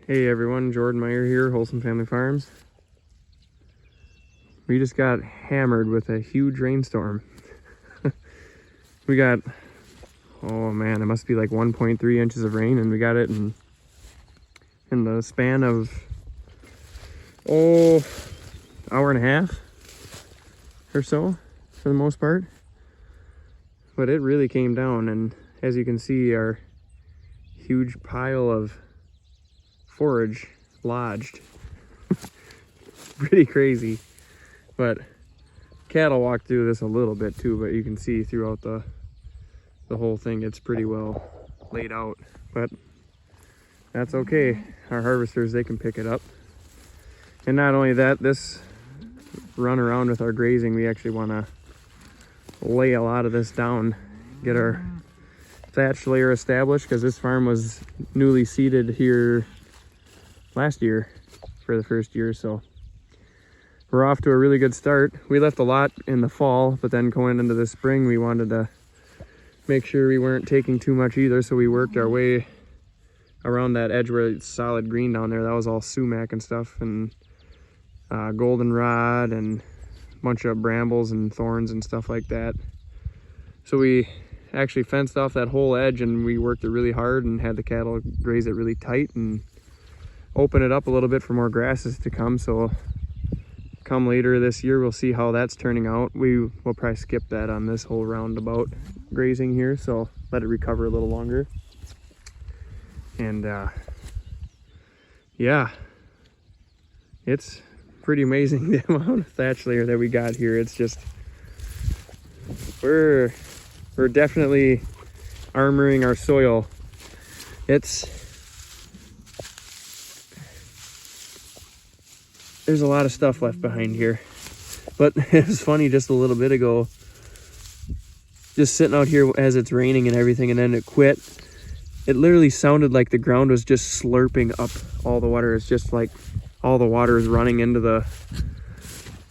Hey everyone, Jordan Meyer here, Wholesome Family Farms. We just got hammered with a huge rainstorm. We got, oh man, it must be like 1.3 inches of rain, and we got it in the span of, hour and a half or so, for the most part. But it really came down, and as you can see, our huge pile of forage lodged. Pretty crazy. But cattle walk through this a little bit too, but you can see throughout the whole thing it's pretty well laid out. But that's okay. Our harvesters, they can pick it up. And not only that, this run around with our grazing, we actually want to lay a lot of this down, get our thatch layer established, because this farm was newly seeded here last year for the first year. So we're off to a really good start. We left a lot in the fall, but then going into the spring, we wanted to make sure we weren't taking too much either. So we worked our way around that edge where it's solid green down there. That was all sumac and stuff, and goldenrod and a bunch of brambles and thorns and stuff like that. So we actually fenced off that whole edge, and we worked it really hard and had the cattle graze it really tight and open it up a little bit for more grasses to come. So come later this year, we'll see how that's turning out. We'll probably skip that on this whole roundabout grazing here, so let it recover a little longer. And yeah, it's pretty amazing the amount of thatch layer that we got here. It's just, we're definitely armoring our soil. There's a lot of stuff left behind here. But it was funny just a little bit ago, just sitting out here as it's raining and everything, and then it quit. It literally sounded like the ground was just slurping up all the water. It's just like all the water is running into the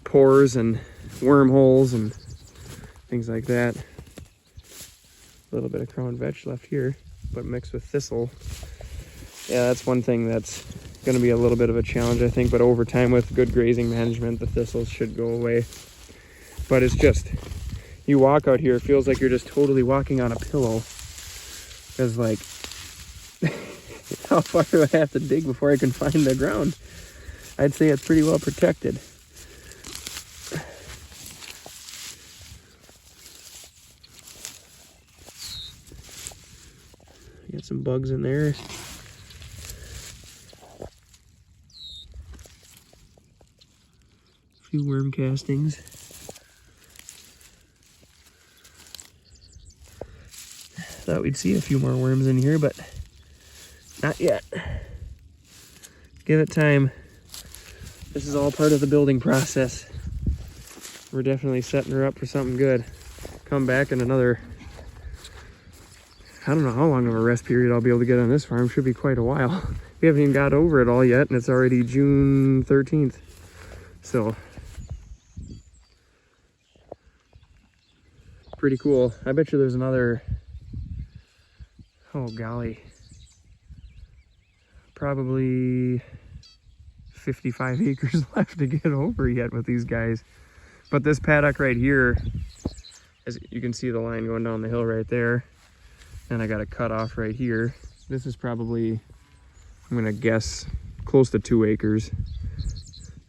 pores and wormholes and things like that. A little bit of crown vetch left here, but mixed with thistle. Yeah, that's one thing that's going to be a little bit of a challenge, I think, but over time with good grazing management, the thistles should go away. But it's just, you walk out here, it feels like you're just totally walking on a pillow. Because like, how far do I have to dig before I can find the ground? I'd say it's pretty well protected. Got some bugs in there. A few worm castings. Thought we'd see a few more worms in here, but not yet. Give it time. This is all part of the building process. We're definitely setting her up for something good. Come back in another, I don't know how long of a rest period I'll be able to get on this farm. Should be quite a while. We haven't even got over it all yet, and it's already June 13th. So, pretty cool. I bet you there's another, oh golly, probably 55 acres left to get over yet with these guys. But this paddock right here, as you can see the line going down the hill right there, and I got a cut off right here. This is probably, I'm gonna guess, close to 2 acres.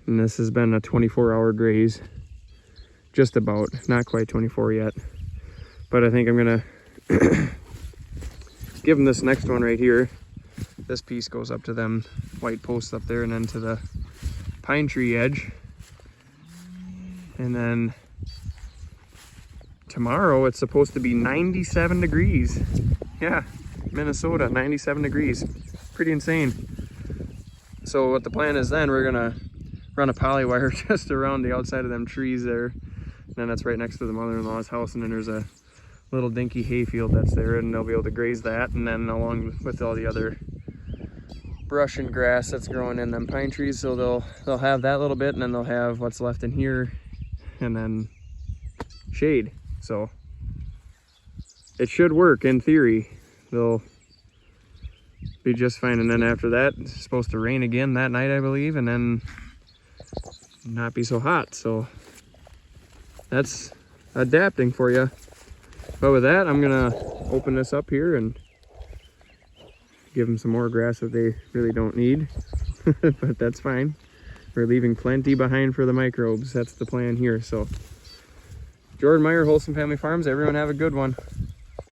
And this has been a 24-hour graze. Just about, not quite 24 yet. But I think I'm gonna give them this next one right here. This piece goes up to them white posts up there and then to the pine tree edge. And then tomorrow it's supposed to be 97 degrees. Yeah, Minnesota, 97 degrees. Pretty insane. So what the plan is then, we're gonna run a poly wire just around the outside of them trees there. And then that's right next to the mother-in-law's house, and then there's a little dinky hayfield that's there, and they'll be able to graze that, and then along with all the other brush and grass that's growing in them pine trees. So they'll have that little bit, and then they'll have what's left in here, and then shade. So it should work in theory. be just fine. And then after that, it's supposed to rain again that night, I believe, and then not be so hot. So that's adapting for you. But with that, I'm gonna open this up here and give them some more grass that they really don't need. But that's fine. We're leaving plenty behind for the microbes. That's the plan here. So Jordan Meyer, Wholesome Family Farms, everyone have a good one.